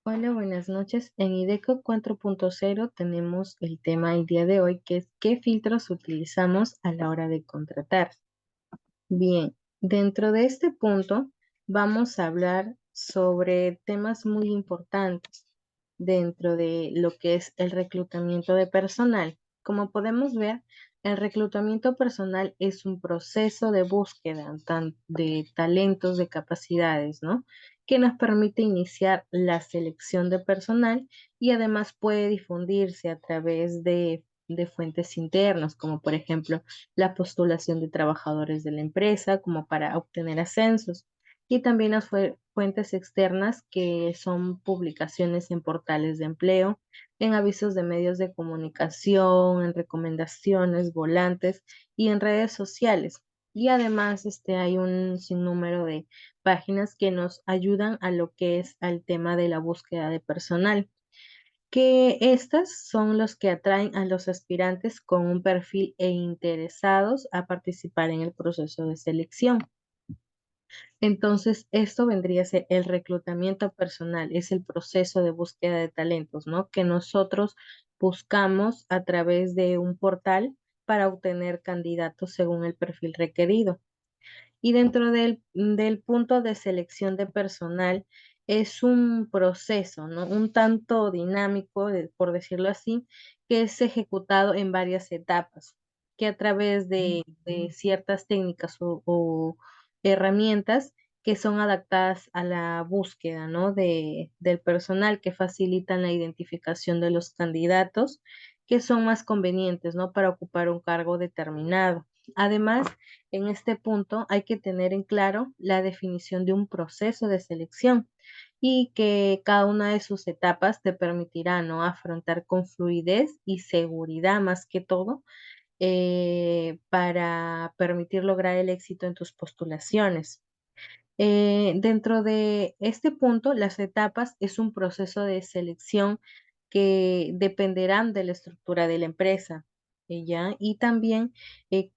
Hola, buenas noches. En IDECO 4.0 tenemos el tema el día de hoy, que es ¿qué filtros utilizamos a la hora de contratar? Bien, dentro de este punto vamos a hablar sobre temas muy importantes dentro de lo que es el reclutamiento de personal. Como podemos ver, el reclutamiento personal es un proceso de búsqueda de talentos, de capacidades, ¿no? Que nos permite iniciar la selección de personal y además puede difundirse a través de fuentes internas, como por ejemplo la postulación de trabajadores de la empresa como para obtener ascensos y también las fuentes externas que son publicaciones en portales de empleo, en avisos de medios de comunicación, en recomendaciones, volantes y en redes sociales. Y además hay un sinnúmero de páginas que nos ayudan a lo que es al tema de la búsqueda de personal, que estas son los que atraen a los aspirantes con un perfil e interesados a participar en el proceso de selección. Entonces, esto vendría a ser el reclutamiento personal, es el proceso de búsqueda de talentos, ¿no? Que nosotros buscamos a través de un portal para obtener candidatos según el perfil requerido. Y dentro del punto de selección de personal es un proceso, ¿no? Un tanto dinámico, por decirlo así, que es ejecutado en varias etapas, que a través de ciertas técnicas o herramientas que son adaptadas a la búsqueda, ¿no? Del personal, que facilitan la identificación de los candidatos que son más convenientes, ¿no? Para ocupar un cargo determinado. Además, en este punto hay que tener en claro la definición de un proceso de selección y que cada una de sus etapas te permitirá, ¿no? Afrontar con fluidez y seguridad más que todo, para permitir lograr el éxito en tus postulaciones. Dentro de este punto, las etapas es un proceso de selección que dependerán de la estructura de la empresa, ¿ya? Y también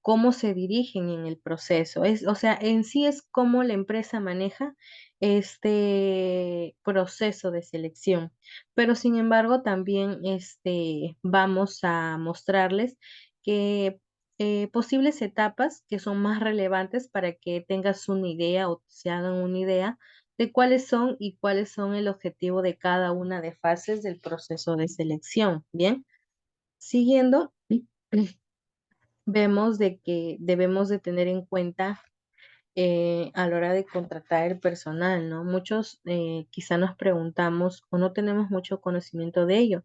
cómo se dirigen en el proceso. O sea, en sí es cómo la empresa maneja este proceso de selección. Pero sin embargo, también vamos a mostrarles que posibles etapas que son más relevantes para que tengas una idea o se hagan una idea de cuáles son y cuáles son el objetivo de cada una de fases del proceso de selección. Bien, siguiendo, vemos de que debemos de tener en cuenta a la hora de contratar el personal, ¿no? Muchos quizá nos preguntamos o no tenemos mucho conocimiento de ello,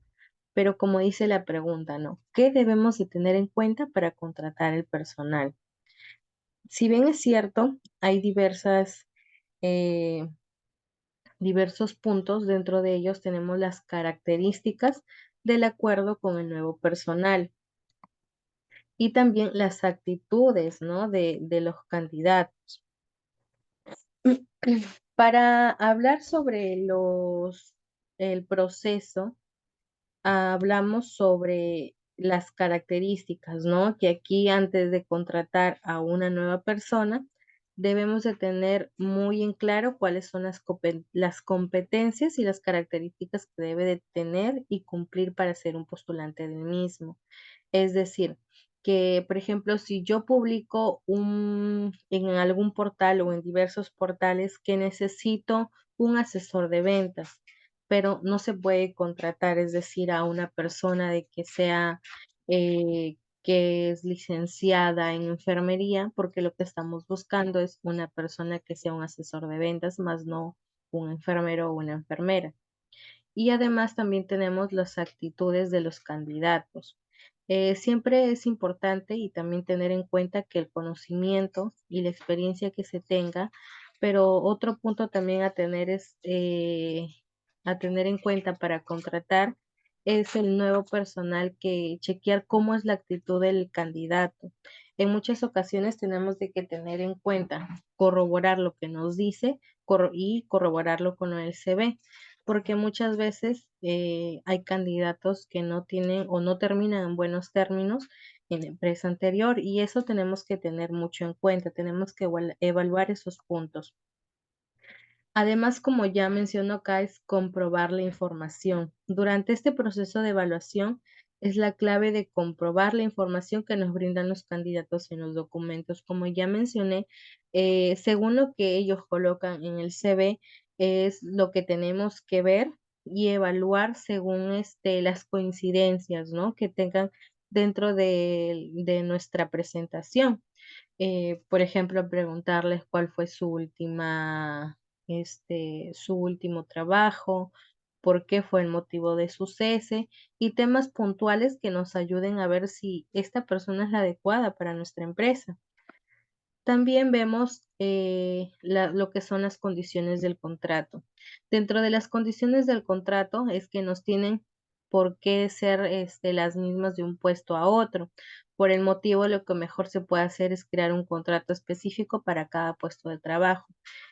pero como dice la pregunta, ¿no? ¿Qué debemos de tener en cuenta para contratar el personal? Si bien es cierto, hay eh, diversos puntos, dentro de ellos tenemos las características del acuerdo con el nuevo personal y también las actitudes, ¿no? de los candidatos. Para hablar sobre el proceso, hablamos sobre las características, ¿no? Que aquí antes de contratar a una nueva persona, debemos de tener muy en claro cuáles son las competencias y las características que debe de tener y cumplir para ser un postulante del mismo. Es decir, que, por ejemplo, si yo publico en algún portal o en diversos portales que necesito un asesor de ventas, pero no se puede contratar, es decir, a una persona de que sea, que es licenciada en enfermería, porque lo que estamos buscando es una persona que sea un asesor de ventas, más no un enfermero o una enfermera. Y además también tenemos las actitudes de los candidatos. Siempre es importante y también tener en cuenta que el conocimiento y la experiencia que se tenga, pero otro punto también a tener en cuenta para contratar es el nuevo personal, que chequear cómo es la actitud del candidato. En muchas ocasiones tenemos de que tener en cuenta, corroborar lo que nos dice y corroborarlo con el CV, porque muchas veces hay candidatos que no tienen o no terminan en buenos términos en la empresa anterior, y eso tenemos que tener mucho en cuenta, tenemos que evaluar esos puntos. Además, como ya menciono acá, es comprobar la información. Durante este proceso de evaluación es la clave de comprobar la información que nos brindan los candidatos en los documentos. Como ya mencioné, según lo que ellos colocan en el CV, es lo que tenemos que ver y evaluar según las coincidencias, ¿no? Que tengan dentro de nuestra presentación. Por ejemplo, preguntarles cuál fue su último trabajo, por qué fue el motivo de su cese y temas puntuales que nos ayuden a ver si esta persona es la adecuada para nuestra empresa. También vemos lo que son las condiciones del contrato. Dentro de las condiciones del contrato es que nos tienen por qué ser las mismas de un puesto a otro. Por el motivo, lo que mejor se puede hacer es crear un contrato específico para cada puesto de trabajo.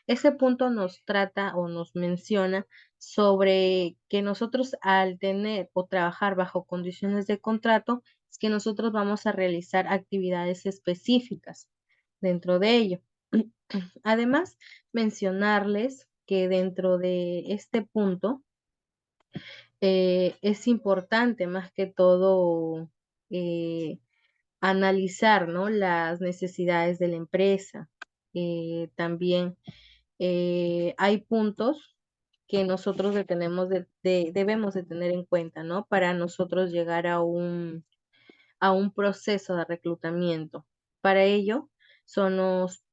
Ese punto nos trata o nos menciona sobre que nosotros al tener o trabajar bajo condiciones de contrato, es que nosotros vamos a realizar actividades específicas dentro de ello. Además, mencionarles que dentro de este punto es importante más que todo eh, analizar, ¿no? Las necesidades de la empresa. También hay puntos que nosotros debemos de tener en cuenta, ¿no? Para nosotros llegar a un proceso de reclutamiento. Para ello,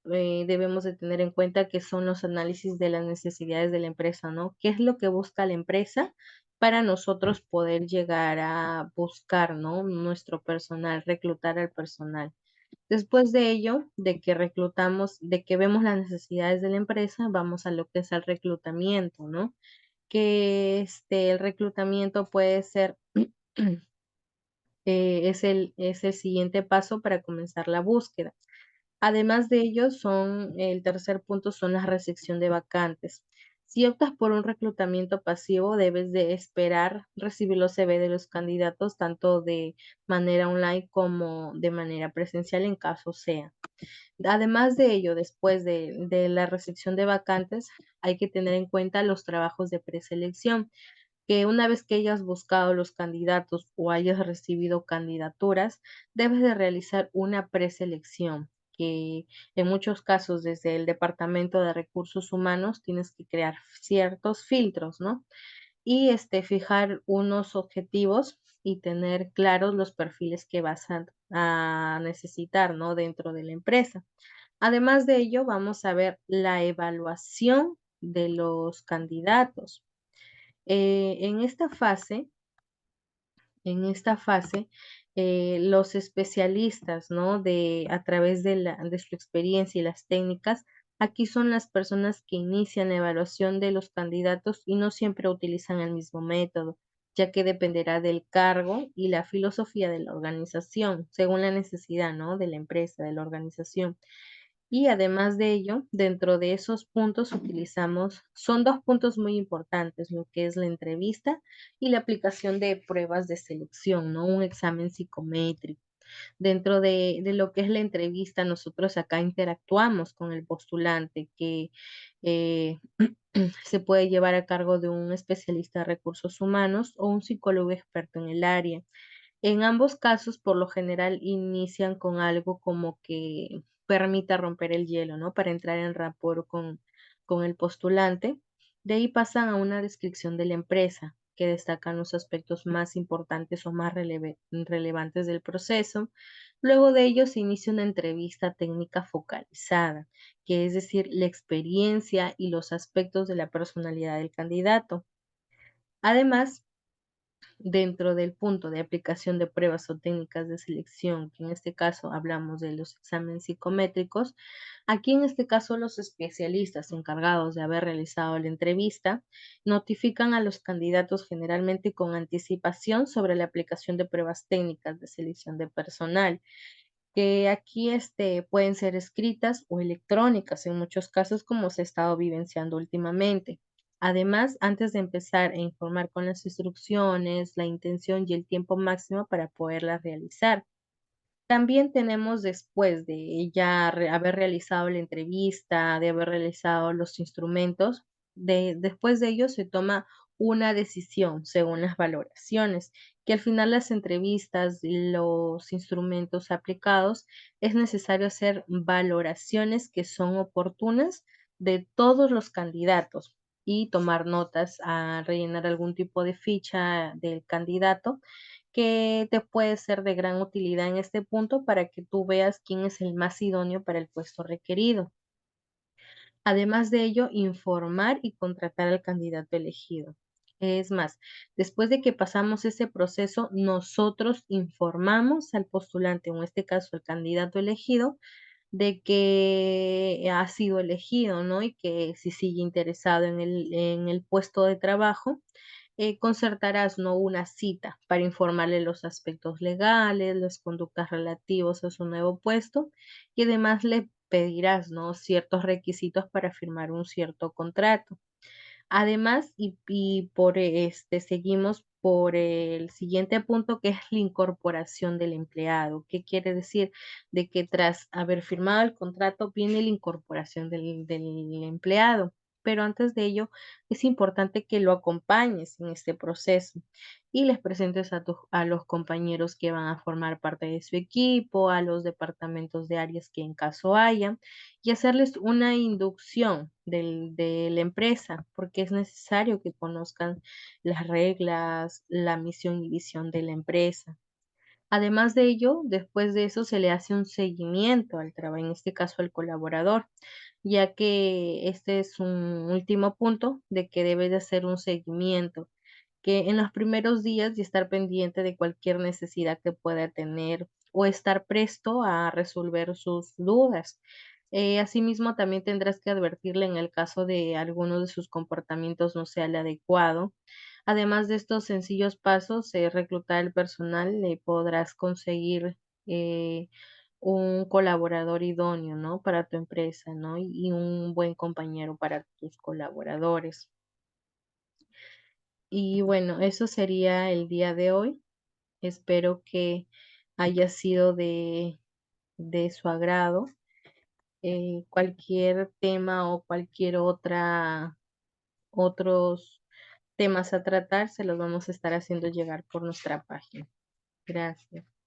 debemos de tener en cuenta que son los análisis de las necesidades de la empresa, ¿no? ¿Qué es lo que busca la empresa para nosotros poder llegar a buscar, ¿no? Nuestro personal, reclutar al personal. Después de ello, de que vemos las necesidades de la empresa, vamos a lo que es el reclutamiento, ¿no? Que el reclutamiento puede ser es el siguiente paso para comenzar la búsqueda. Además de ello, el tercer punto son la recepción de vacantes. Si optas por un reclutamiento pasivo, debes de esperar recibir los CV de los candidatos tanto de manera online como de manera presencial en caso sea. Además de ello, después de la recepción de vacantes, hay que tener en cuenta los trabajos de preselección que una vez que hayas buscado los candidatos o hayas recibido candidaturas, debes de realizar una preselección, que en muchos casos desde el Departamento de Recursos Humanos tienes que crear ciertos filtros, ¿no? Y fijar unos objetivos y tener claros los perfiles que vas a necesitar, ¿no? Dentro de la empresa. Además de ello, vamos a ver la evaluación de los candidatos. En esta fase, los especialistas, ¿no? A través de su experiencia y las técnicas, aquí son las personas que inician la evaluación de los candidatos y no siempre utilizan el mismo método, ya que dependerá del cargo y la filosofía de la organización, según la necesidad, ¿no? De la empresa, de la organización. Y además de ello, dentro de esos puntos son dos puntos muy importantes, lo que es la entrevista y la aplicación de pruebas de selección, ¿no? Un examen psicométrico. Dentro de lo que es la entrevista, nosotros acá interactuamos con el postulante que eh, se puede llevar a cargo de un especialista de recursos humanos o un psicólogo experto en el área. En ambos casos, por lo general, inician con algo como que permita romper el hielo, ¿no? Para entrar en rapport con el postulante. De ahí pasan a una descripción de la empresa, que destacan los aspectos más importantes o más relevantes del proceso. Luego de ello se inicia una entrevista técnica focalizada, que es decir, la experiencia y los aspectos de la personalidad del candidato. Además, dentro del punto de aplicación de pruebas o técnicas de selección, que en este caso hablamos de los exámenes psicométricos, aquí en este caso los especialistas encargados de haber realizado la entrevista notifican a los candidatos generalmente con anticipación sobre la aplicación de pruebas técnicas de selección de personal que aquí pueden ser escritas o electrónicas en muchos casos como se ha estado vivenciando últimamente. Además, antes de empezar a informar con las instrucciones, la intención y el tiempo máximo para poderlas realizar. También tenemos después de haber realizado la entrevista, de haber realizado los instrumentos, después de ello se toma una decisión según las valoraciones, que al final las entrevistas, los instrumentos aplicados, es necesario hacer valoraciones que son oportunas de todos los candidatos y tomar notas a rellenar algún tipo de ficha del candidato que te puede ser de gran utilidad en este punto para que tú veas quién es el más idóneo para el puesto requerido. Además de ello, informar y contratar al candidato elegido. Es más, después de que pasamos ese proceso, nosotros informamos al postulante, o en este caso al candidato elegido, de que ha sido elegido, ¿no? Y que si sigue interesado en el puesto de trabajo, concertarás, ¿no? Una cita para informarle los aspectos legales, las conductas relativos a su nuevo puesto y además le pedirás, ¿no? Ciertos requisitos para firmar un cierto contrato. Además, seguimos por el siguiente punto, que es la incorporación del empleado. ¿Qué quiere decir? De que tras haber firmado el contrato viene la incorporación del empleado. Pero antes de ello, es importante que lo acompañes en este proceso y les presentes a los compañeros que van a formar parte de su equipo, a los departamentos de áreas que en caso haya y hacerles una inducción de la empresa, porque es necesario que conozcan las reglas, la misión y visión de la empresa. Además de ello, después de eso se le hace un seguimiento al trabajo, en este caso al colaborador, ya que este es un último punto de que debe de hacer un seguimiento, que en los primeros días y estar pendiente de cualquier necesidad que pueda tener o estar presto a resolver sus dudas. Asimismo, también tendrás que advertirle en el caso de alguno de sus comportamientos no sea el adecuado. Además de estos sencillos pasos, reclutar el personal, le podrás conseguir eh, un colaborador idóneo, ¿no? Para tu empresa, ¿no? Y un buen compañero para tus colaboradores. Y bueno, eso sería el día de hoy. Espero que haya sido de su agrado. Cualquier tema o cualquier otros temas a tratar, se los vamos a estar haciendo llegar por nuestra página. Gracias.